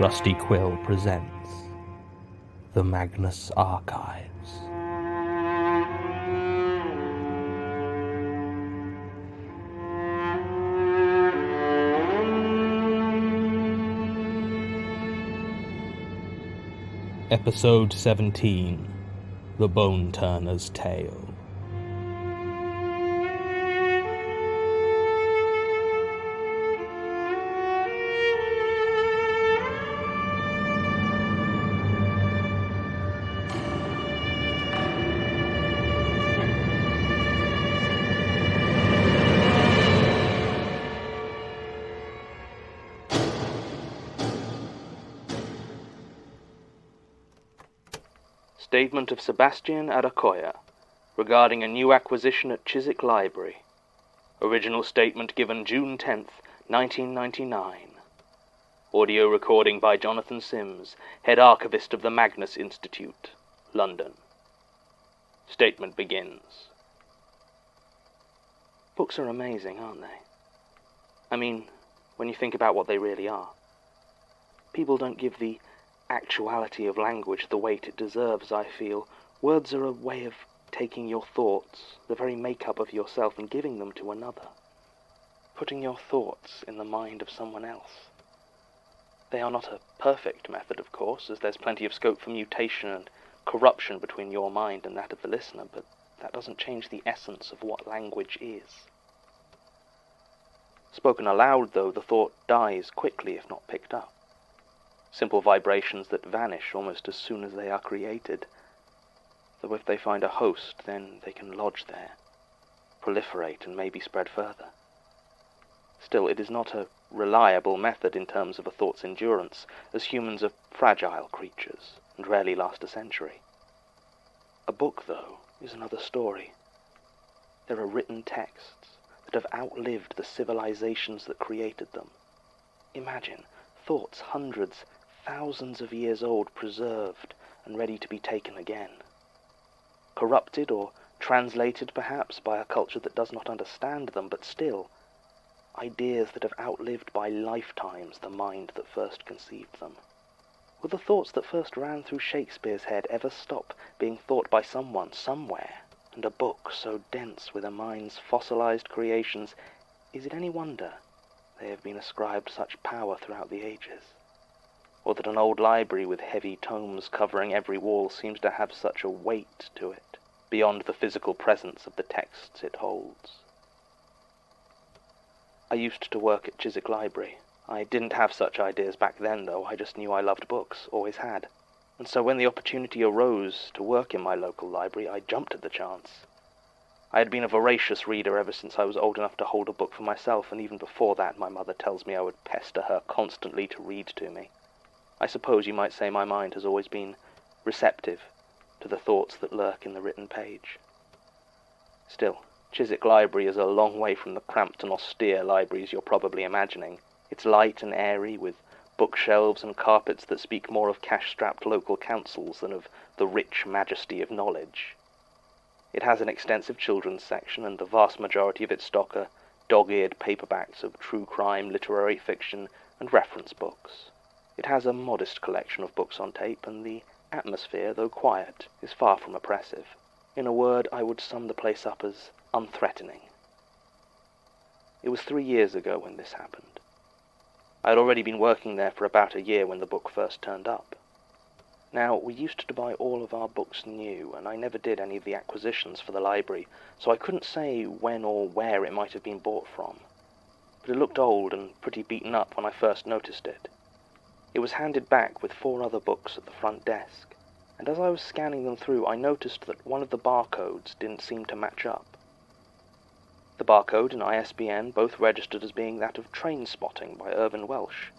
Rusty Quill presents The Magnus Archives. Episode 17, The Bone Turner's Tale. Statement of Sebastian Arakoya regarding a new acquisition at Chiswick Library. Original statement given June 10th, 1999. Audio recording by Jonathan Sims, head archivist of the Magnus Institute, London. Statement begins. Books are amazing, aren't they? I mean, when you think about what they really are. People don't give the actuality of language the weight it deserves, I feel. Words are a way of taking your thoughts, the very makeup of yourself, and giving them to another. Putting your thoughts in the mind of someone else. They are not a perfect method, of course, as there's plenty of scope for mutation and corruption between your mind and that of the listener, but that doesn't change the essence of what language is. Spoken aloud, though, the thought dies quickly if not picked up. Simple vibrations that vanish almost as soon as they are created. Though if they find a host, then they can lodge there, proliferate, and maybe spread further. Still, it is not a reliable method in terms of a thought's endurance, as humans are fragile creatures and rarely last a century. A book, though, is another story. There are written texts that have outlived the civilizations that created them. Imagine thoughts hundreds, thousands of years old, preserved and ready to be taken again. Corrupted or translated perhaps by a culture that does not understand them, but still, ideas that have outlived by lifetimes the mind that first conceived them. Will the thoughts that first ran through Shakespeare's head ever stop being thought by someone, somewhere? And a book so dense with a mind's fossilized creations, is it any wonder they have been ascribed such power throughout the ages? Or that an old library with heavy tomes covering every wall seems to have such a weight to it, beyond the physical presence of the texts it holds. I used to work at Chiswick Library. I didn't have such ideas back then, though. I just knew I loved books, always had. And so when the opportunity arose to work in my local library, I jumped at the chance. I had been a voracious reader ever since I was old enough to hold a book for myself, and even before that my mother tells me I would pester her constantly to read to me. I suppose you might say my mind has always been receptive to the thoughts that lurk in the written page. Still, Chiswick Library is a long way from the cramped and austere libraries you're probably imagining. It's light and airy, with bookshelves and carpets that speak more of cash-strapped local councils than of the rich majesty of knowledge. It has an extensive children's section, and the vast majority of its stock are dog-eared paperbacks of true crime, literary fiction, and reference books. It has a modest collection of books on tape, and the atmosphere, though quiet, is far from oppressive. In a word, I would sum the place up as unthreatening. It was 3 years ago when this happened. I had already been working there for about a year when the book first turned up. Now, we used to buy all of our books new, and I never did any of the acquisitions for the library, so I couldn't say when or where it might have been bought from. But it looked old and pretty beaten up when I first noticed it. It was handed back with 4 other books at the front desk, and as I was scanning them through, I noticed that one of the barcodes didn't seem to match up. The barcode and ISBN both registered as being that of Train Spotting by Irvin Welsh,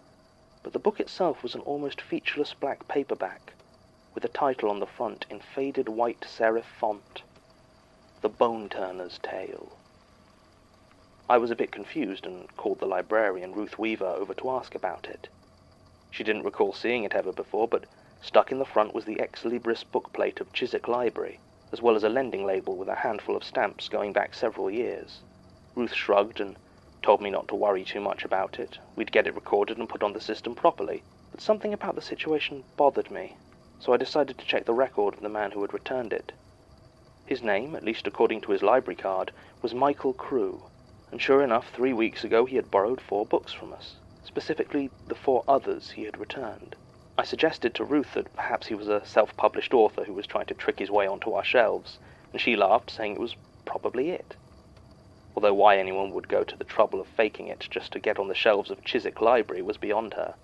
but the book itself was an almost featureless black paperback, with a title on the front in faded white serif font, The Bone Turner's Tale. I was a bit confused and called the librarian, Ruth Weaver, over to ask about it. She didn't recall seeing it ever before, but stuck in the front was the ex libris bookplate of Chiswick Library, as well as a lending label with a handful of stamps going back several years. Ruth shrugged and told me not to worry too much about it. We'd get it recorded and put on the system properly, but something about the situation bothered me, so I decided to check the record of the man who had returned it. His name, at least according to his library card, was Michael Crew, and sure enough, 3 weeks ago he had borrowed 4 books from us, specifically the 4 others he had returned. I suggested to Ruth that perhaps he was a self-published author who was trying to trick his way onto our shelves, and she laughed, saying it was probably it. Although why anyone would go to the trouble of faking it just to get on the shelves of Chiswick Library was beyond her.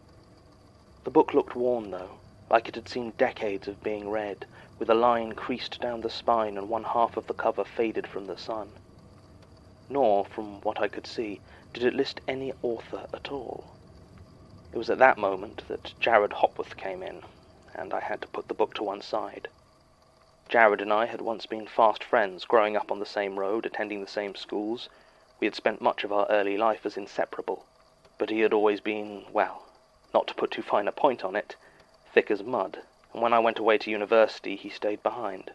The book looked worn, though, like it had seen decades of being read, with a line creased down the spine and one half of the cover faded from the sun. Nor, from what I could see, did it list any author at all. It was at that moment that Jared Hopworth came in, and I had to put the book to one side. Jared and I had once been fast friends, growing up on the same road, attending the same schools. We had spent much of our early life as inseparable, but he had always been, well, not to put too fine a point on it, thick as mud, and when I went away to university he stayed behind.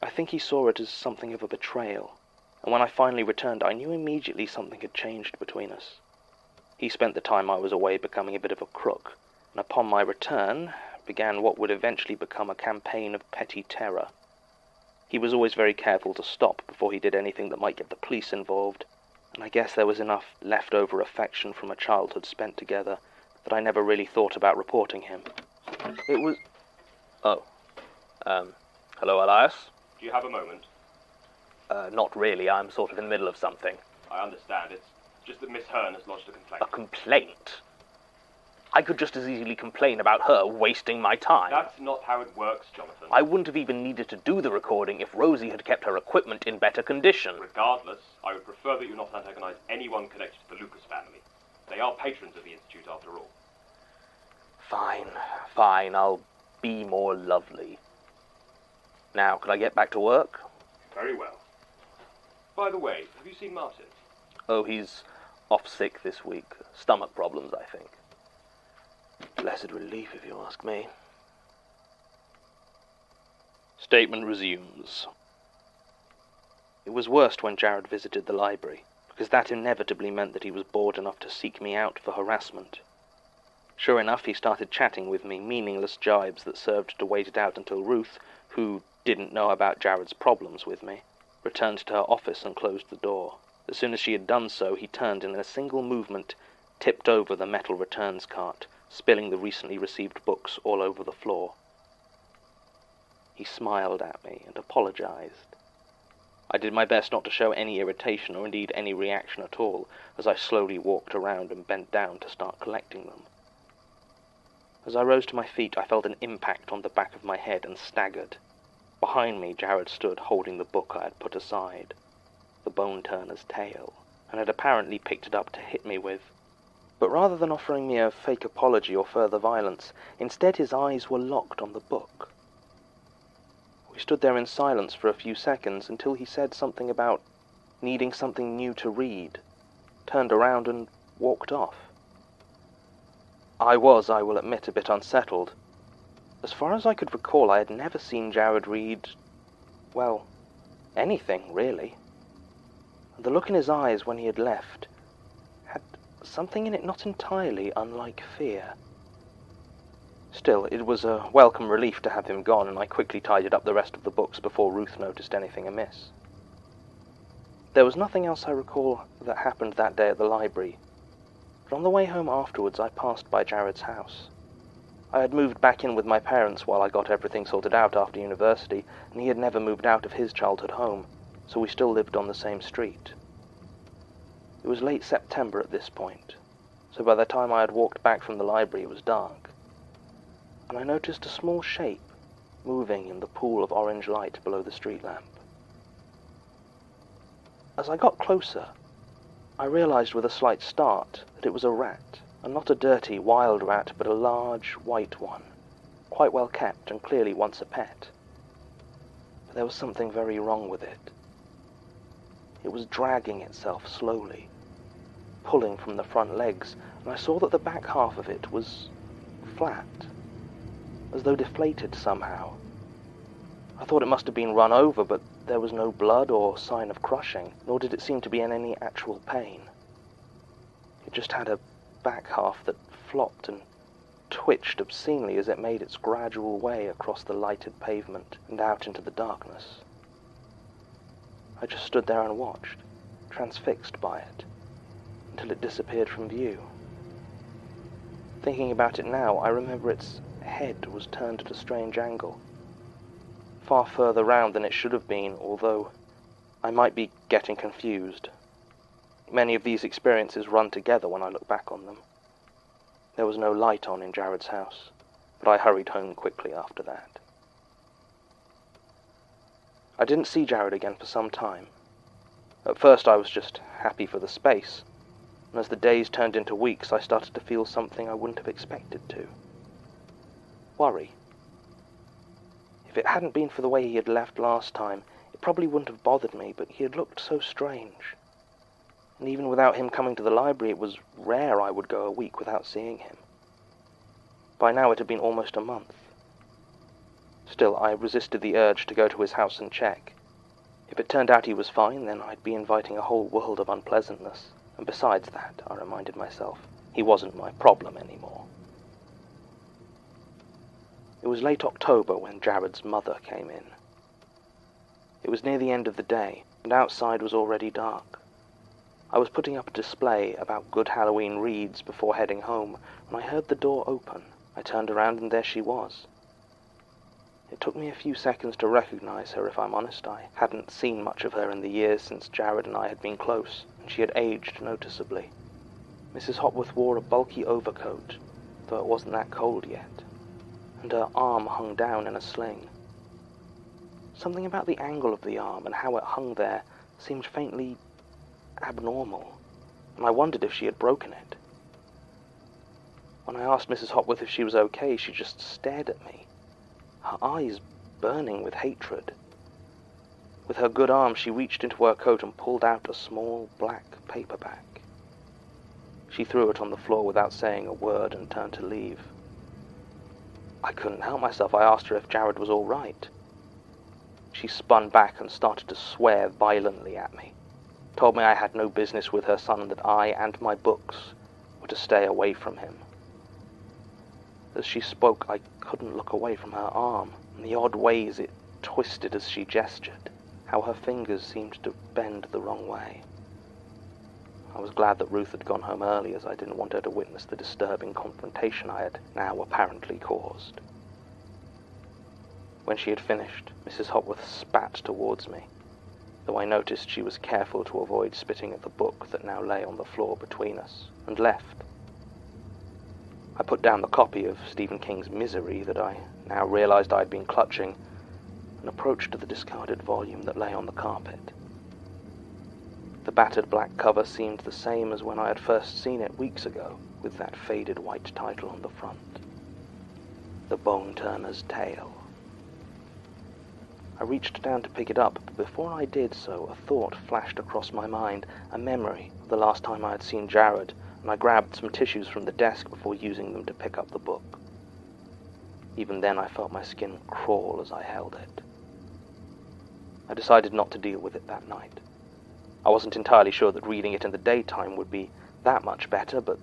I think he saw it as something of a betrayal, and when I finally returned I knew immediately something had changed between us. He spent the time I was away becoming a bit of a crook, and upon my return began what would eventually become a campaign of petty terror. He was always very careful to stop before he did anything that might get the police involved, and I guess there was enough leftover affection from a childhood spent together that I never really thought about reporting him. It was... Oh. Hello, Elias? Do you have a moment? Not really. I'm sort of in the middle of something. I understand. It's just that Miss Hearn has lodged a complaint. A complaint? I could just as easily complain about her wasting my time. That's not how it works, Jonathan. I wouldn't have even needed to do the recording if Rosie had kept her equipment in better condition. Regardless, I would prefer that you not antagonize anyone connected to the Lucas family. They are patrons of the Institute, after all. Fine, I'll be more lovely. Now, could I get back to work? Very well. By the way, have you seen Martin? Oh, he's off sick this week. Stomach problems, I think. Blessed relief, if you ask me. Statement resumes. It was worst when Jared visited the library, because that inevitably meant that he was bored enough to seek me out for harassment. Sure enough, he started chatting with me, meaningless jibes that served to wait it out until Ruth, who didn't know about Jared's problems with me, returned to her office and closed the door. As soon as she had done so, he turned and in a single movement tipped over the metal returns cart, spilling the recently received books all over the floor. He smiled at me and apologized. I did my best not to show any irritation or indeed any reaction at all as I slowly walked around and bent down to start collecting them. As I rose to my feet, I felt an impact on the back of my head and staggered. Behind me, Jared stood holding the book I had put aside, The Bone Turner's Tale, and had apparently picked it up to hit me with. But rather than offering me a fake apology or further violence, instead his eyes were locked on the book. We stood there in silence for a few seconds until he said something about needing something new to read, turned around and walked off. I will admit, a bit unsettled. As far as I could recall, I had never seen Jared read, well, anything, really. And the look in his eyes when he had left had something in it not entirely unlike fear. Still, it was a welcome relief to have him gone, and I quickly tidied up the rest of the books before Ruth noticed anything amiss. There was nothing else I recall that happened that day at the library, but on the way home afterwards I passed by Jared's house. I had moved back in with my parents while I got everything sorted out after university, and he had never moved out of his childhood home, so we still lived on the same street. It was late September at this point, so by the time I had walked back from the library it was dark, and I noticed a small shape moving in the pool of orange light below the street lamp. As I got closer, I realized with a slight start that it was a rat, and not a dirty, wild rat, but a large, white one, quite well kept and clearly once a pet. But there was something very wrong with it. It was dragging itself slowly, pulling from the front legs, and I saw that the back half of it was flat, as though deflated somehow. I thought it must have been run over, but there was no blood or sign of crushing, nor did it seem to be in any actual pain. It just had a back half that flopped and twitched obscenely as it made its gradual way across the lighted pavement and out into the darkness. I just stood there and watched, transfixed by it, until it disappeared from view. Thinking about it now, I remember its head was turned at a strange angle, far further round than it should have been, although I might be getting confused. Many of these experiences run together when I look back on them. There was no light on in Jared's house, but I hurried home quickly after that. I didn't see Jared again for some time. At first I was just happy for the space, and as the days turned into weeks I started to feel something I wouldn't have expected to. Worry. If it hadn't been for the way he had left last time, it probably wouldn't have bothered me, but he had looked so strange. And even without him coming to the library, it was rare I would go a week without seeing him. By now it had been almost a month. Still, I resisted the urge to go to his house and check. If it turned out he was fine, then I'd be inviting a whole world of unpleasantness. And besides that, I reminded myself, he wasn't my problem anymore. It was late October when Jared's mother came in. It was near the end of the day, and outside was already dark. I was putting up a display about good Halloween reads before heading home, when I heard the door open. I turned around and there she was. It took me a few seconds to recognize her, if I'm honest. I hadn't seen much of her in the years since Jared and I had been close, and she had aged noticeably. Mrs. Hopworth wore a bulky overcoat, though it wasn't that cold yet, and her arm hung down in a sling. Something about the angle of the arm and how it hung there seemed faintly abnormal, and I wondered if she had broken it. When I asked Mrs. Hopworth if she was okay, she just stared at me, her eyes burning with hatred. With her good arm, she reached into her coat and pulled out a small black paperback. She threw it on the floor without saying a word and turned to leave. I couldn't help myself. I asked her if Jared was all right. She spun back and started to swear violently at me. Told me I had no business with her son and that I and my books were to stay away from him. As she spoke, I couldn't look away from her arm, and the odd ways it twisted as she gestured, how her fingers seemed to bend the wrong way. I was glad that Ruth had gone home early, as I didn't want her to witness the disturbing confrontation I had now apparently caused. When she had finished, Mrs. Hopworth spat towards me, though I noticed she was careful to avoid spitting at the book that now lay on the floor between us, and left. I put down the copy of Stephen King's Misery that I now realized I had been clutching, and approached the discarded volume that lay on the carpet. The battered black cover seemed the same as when I had first seen it weeks ago, with that faded white title on the front. The Bone Turner's Tale. I reached down to pick it up, but before I did so, a thought flashed across my mind, a memory of the last time I had seen Jared, and I grabbed some tissues from the desk before using them to pick up the book. Even then I felt my skin crawl as I held it. I decided not to deal with it that night. I wasn't entirely sure that reading it in the daytime would be that much better, but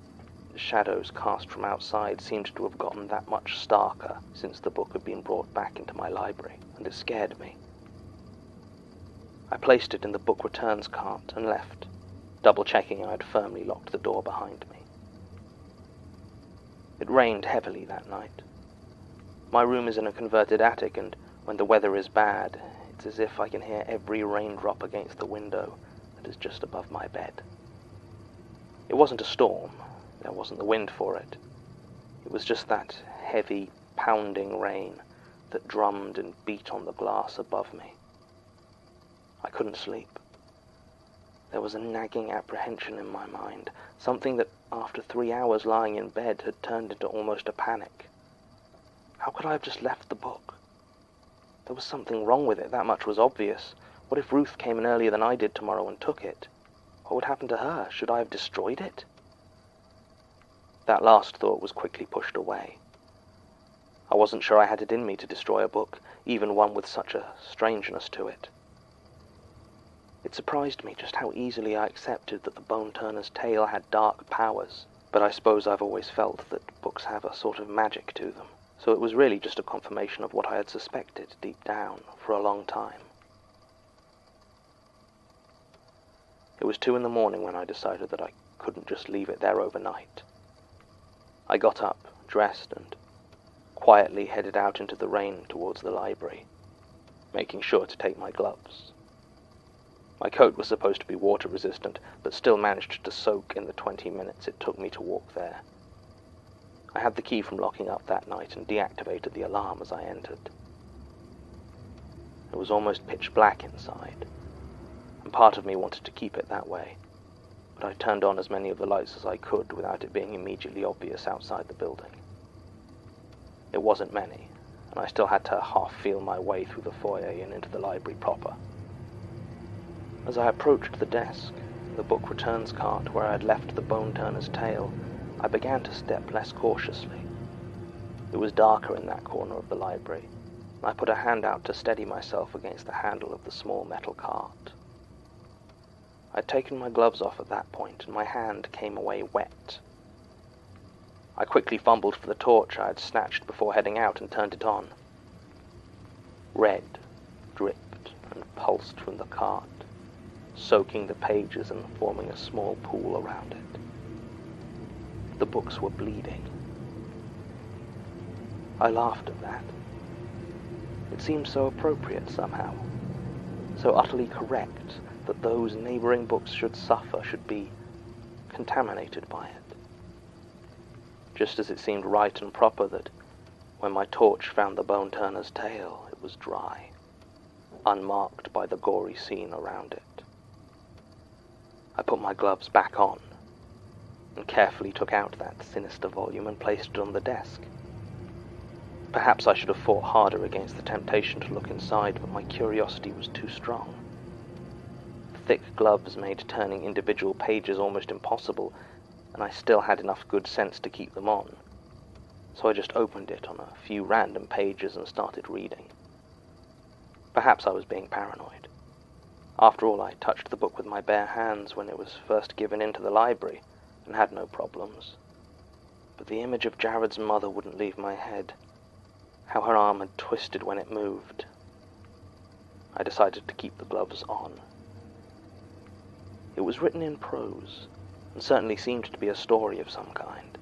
the shadows cast from outside seemed to have gotten that much starker since the book had been brought back into my library, and it scared me. I placed it in the book returns cart and left, double-checking I had firmly locked the door behind me. It rained heavily that night. My room is in a converted attic, and when the weather is bad, it's as if I can hear every raindrop against the window that is just above my bed. It wasn't a storm. There wasn't the wind for it. It was just that heavy, pounding rain that drummed and beat on the glass above me. I couldn't sleep. There was a nagging apprehension in my mind, something that, after 3 hours lying in bed, had turned into almost a panic. How could I have just left the book? There was something wrong with it, that much was obvious. What if Ruth came in earlier than I did tomorrow and took it? What would happen to her? Should I have destroyed it? That last thought was quickly pushed away. I wasn't sure I had it in me to destroy a book, even one with such a strangeness to it. It surprised me just how easily I accepted that the Bone Turner's Tale had dark powers, but I suppose I've always felt that books books have a sort of magic to them, so it was really just a confirmation of what I had suspected deep down for a long time. It was 2 a.m. when I decided that I couldn't just leave it there overnight. I got up, dressed, and quietly headed out into the rain towards the library, making sure to take my gloves. My coat was supposed to be water-resistant, but still managed to soak in the 20 minutes it took me to walk there. I had the key from locking up that night and deactivated the alarm as I entered. It was almost pitch black inside, and part of me wanted to keep it that way, but I turned on as many of the lights as I could without it being immediately obvious outside the building. It wasn't many, and I still had to half feel my way through the foyer and into the library proper. As I approached the desk, the book returns cart where I had left the Bone Turner's Tale, I began to step less cautiously. It was darker in that corner of the library, and I put a hand out to steady myself against the handle of the small metal cart. I'd taken my gloves off at that point, and my hand came away wet. I quickly fumbled for the torch I had snatched before heading out and turned it on. Red dripped and pulsed from the cart, soaking the pages and forming a small pool around it. The books were bleeding. I laughed at that. It seemed so appropriate somehow, so utterly correct that those neighboring books should suffer, should be contaminated by it. Just as it seemed right and proper that when my torch found the Bone Turner's Tale, it was dry, unmarked by the gory scene around it. I put my gloves back on and carefully took out that sinister volume and placed it on the desk. Perhaps I should have fought harder against the temptation to look inside, but my curiosity was too strong. Thick gloves made turning individual pages almost impossible, and I still had enough good sense to keep them on. So I just opened it on a few random pages and started reading. Perhaps I was being paranoid. After all, I touched the book with my bare hands when it was first given into the library, and had no problems. But the image of Jared's mother wouldn't leave my head. How her arm had twisted when it moved. I decided to keep the gloves on. It was written in prose, and certainly seemed to be a story of some kind.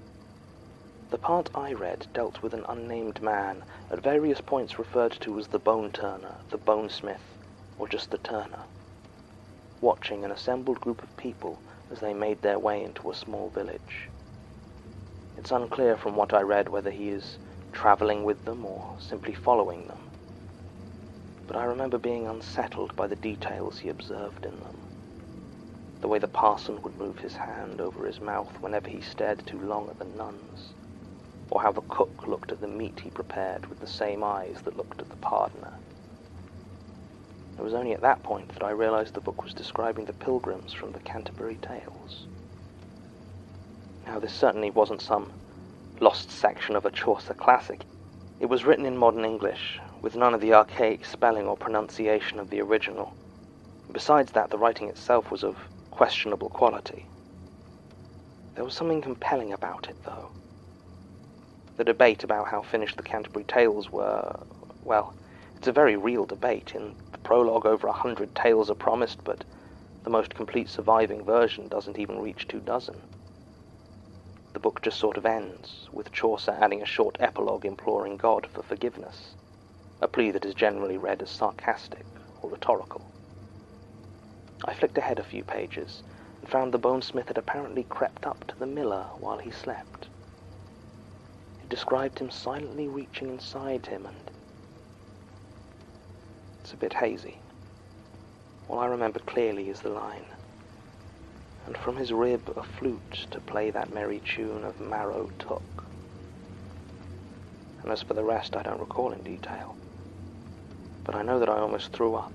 The part I read dealt with an unnamed man, at various points referred to as the Bone Turner, the Bonesmith, or just the Turner, watching an assembled group of people as they made their way into a small village. It's unclear from what I read whether he is traveling with them or simply following them, but I remember being unsettled by the details he observed in them. The way the parson would move his hand over his mouth whenever he stared too long at the nuns, or how the cook looked at the meat he prepared with the same eyes that looked at the pardoner. It was only at that point that I realized the book was describing the pilgrims from the Canterbury Tales. Now, this certainly wasn't some lost section of a Chaucer classic. It was written in modern English, with none of the archaic spelling or pronunciation of the original. Besides that, the writing itself was of questionable quality. There was something compelling about it, though. The debate about how finished the Canterbury Tales were, well, it's a very real debate. In the prologue, over 100 tales are promised, but the most complete surviving version doesn't even reach 24. The book just sort of ends, with Chaucer adding a short epilogue imploring God for forgiveness, a plea that is generally read as sarcastic or rhetorical. I flicked ahead a few pages, and found the bonesmith had apparently crept up to the miller while he slept. It described him silently reaching inside him, and it's a bit hazy. All I remember clearly is the line, "And from his rib a flute to play that merry tune of Marrow took." And as for the rest, I don't recall in detail. But I know that I almost threw up,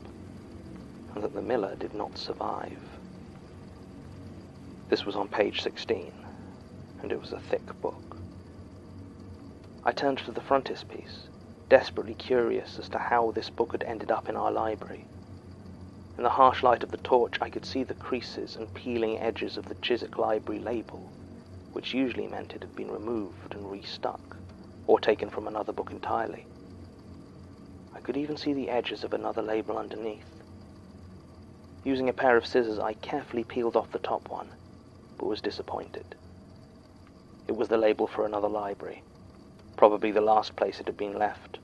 and that the miller did not survive. This was on page 16, and it was a thick book. I turned to the frontispiece, desperately curious as to how this book had ended up in our library. In the harsh light of the torch, I could see the creases and peeling edges of the Chiswick Library label, which usually meant it had been removed and restuck, or taken from another book entirely. I could even see the edges of another label underneath. Using a pair of scissors, I carefully peeled off the top one, but was disappointed. It was the label for another library, probably the last place it had been left,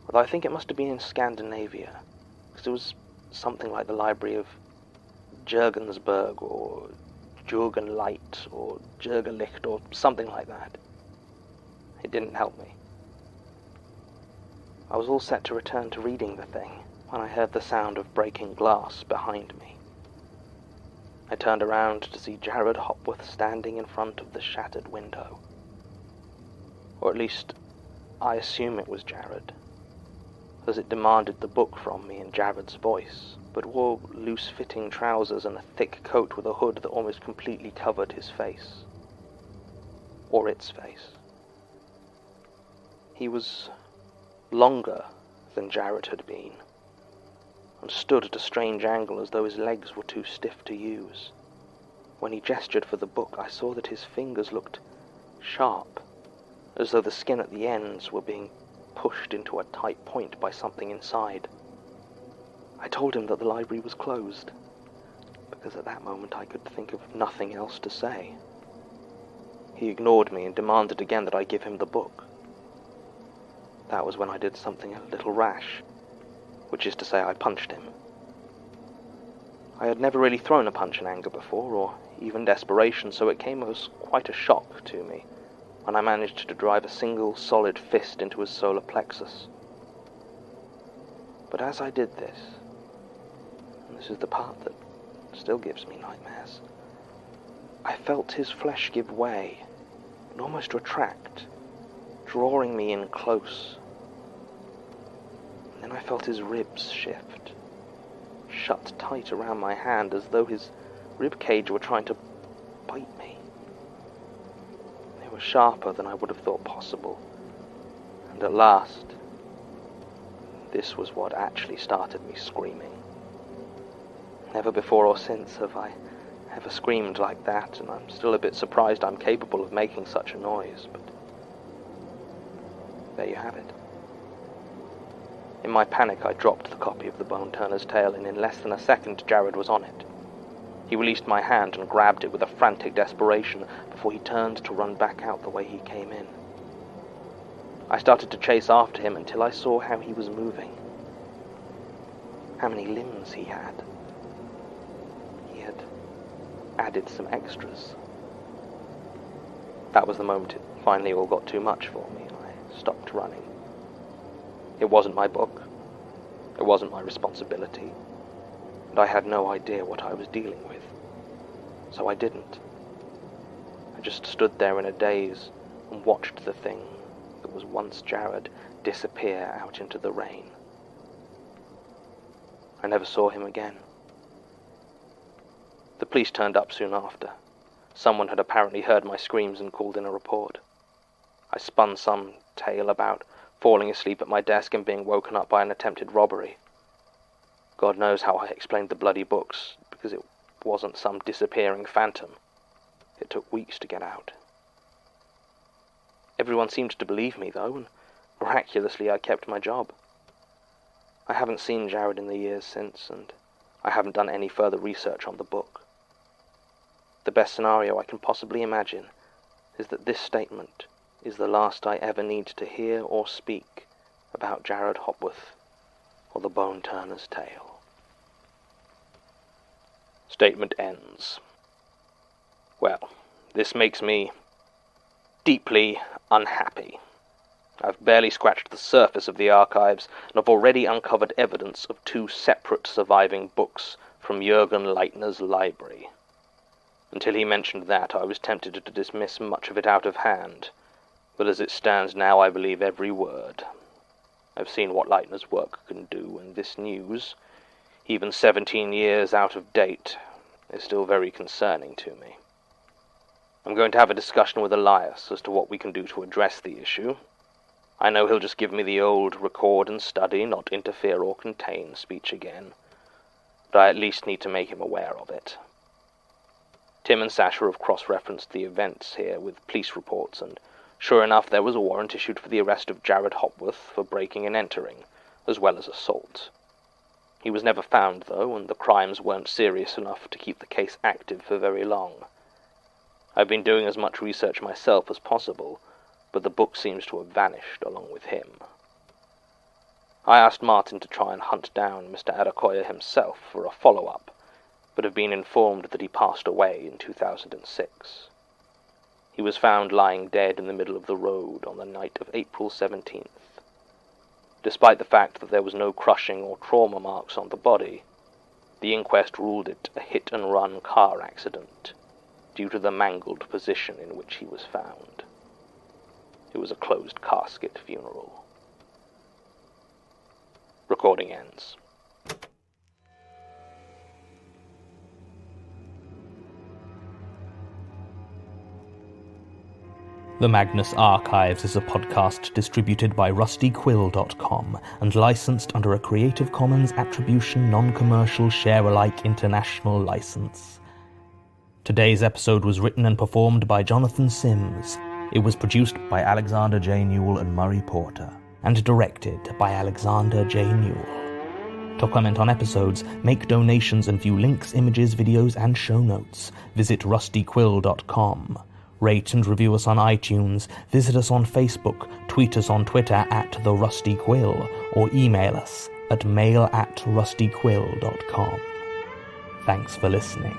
although I think it must have been in Scandinavia, because it was something like the Library of Jürgensburg, or Jürgenlight, or Jürgerlicht, or something like that. It didn't help me. I was all set to return to reading the thing when I heard the sound of breaking glass behind me. I turned around to see Jared Hopworth standing in front of the shattered window. Or at least, I assume it was Jared, as it demanded the book from me in Jared's voice, but wore loose-fitting trousers and a thick coat with a hood that almost completely covered his face. Or its face. He was longer than Jared had been, and stood at a strange angle as though his legs were too stiff to use. When he gestured for the book, I saw that his fingers looked sharp, as though the skin at the ends were being pushed into a tight point by something inside. I told him that the library was closed, because at that moment I could think of nothing else to say. He ignored me and demanded again that I give him the book. That was when I did something a little rash, which is to say I punched him. I had never really thrown a punch in anger before, or even desperation, so it came as quite a shock to me when I managed to drive a single solid fist into his solar plexus. But as I did this, and this is the part that still gives me nightmares, I felt his flesh give way and almost retract, drawing me in close. And then I felt his ribs shift, shut tight around my hand as though his rib cage were trying to bite me. They were sharper than I would have thought possible, and at last, this was what actually started me screaming. Never before or since have I ever screamed like that, and I'm still a bit surprised I'm capable of making such a noise, but there you have it. In my panic, I dropped the copy of The Bone Turner's Tale, and in less than a second, Jared was on it. He released my hand and grabbed it with a frantic desperation before he turned to run back out the way he came in. I started to chase after him until I saw how he was moving, how many limbs he had. He had added some extras. That was the moment it finally all got too much for me. I stopped running. It wasn't my book. It wasn't my responsibility. And I had no idea what I was dealing with. So I didn't. I just stood there in a daze and watched the thing that was once Jared disappear out into the rain. I never saw him again. The police turned up soon after. Someone had apparently heard my screams and called in a report. I spun some tale about falling asleep at my desk and being woken up by an attempted robbery. God knows how I explained the bloody books, because it wasn't some disappearing phantom. It took weeks to get out. Everyone seemed to believe me, though, and miraculously I kept my job. I haven't seen Jared in the years since, and I haven't done any further research on the book. The best scenario I can possibly imagine is that this statement is the last I ever need to hear or speak about Jared Hopworth or the Bone Turner's Tale. Statement ends. Well, this makes me deeply unhappy. I've barely scratched the surface of the archives, and I've already uncovered evidence of 2 separate surviving books from Jürgen Leitner's library. Until he mentioned that, I was tempted to dismiss much of it out of hand, but as it stands now, I believe every word. I've seen what Leitner's work can do, and this news, even 17 years out of date, is still very concerning to me. I'm going to have a discussion with Elias as to what we can do to address the issue. I know he'll just give me the old record and study, not interfere or contain speech again, but I at least need to make him aware of it. Tim and Sasha have cross-referenced the events here with police reports, and sure enough there was a warrant issued for the arrest of Jared Hopworth for breaking and entering, as well as assault. He was never found, though, and the crimes weren't serious enough to keep the case active for very long. I've been doing as much research myself as possible, but the book seems to have vanished along with him. I asked Martin to try and hunt down Mr. Adekoya himself for a follow-up, but have been informed that he passed away in 2006. He was found lying dead in the middle of the road on the night of April 17th. Despite the fact that there was no crushing or trauma marks on the body, the inquest ruled it a hit-and-run car accident due to the mangled position in which he was found. It was a closed casket funeral. Recording ends. The Magnus Archives is a podcast distributed by rustyquill.com and licensed under a Creative Commons Attribution Non-Commercial Share-alike International License. Today's episode was written and performed by Jonathan Sims. It was produced by Alexander J. Newell and Murray Porter, and directed by Alexander J. Newell. To comment on episodes, make donations and view links, images, videos, and show notes, visit rustyquill.com. Rate and review us on iTunes, visit us on Facebook, tweet us on Twitter @TheRustyQuill, or email us at mail@rustyquill.com. Thanks for listening.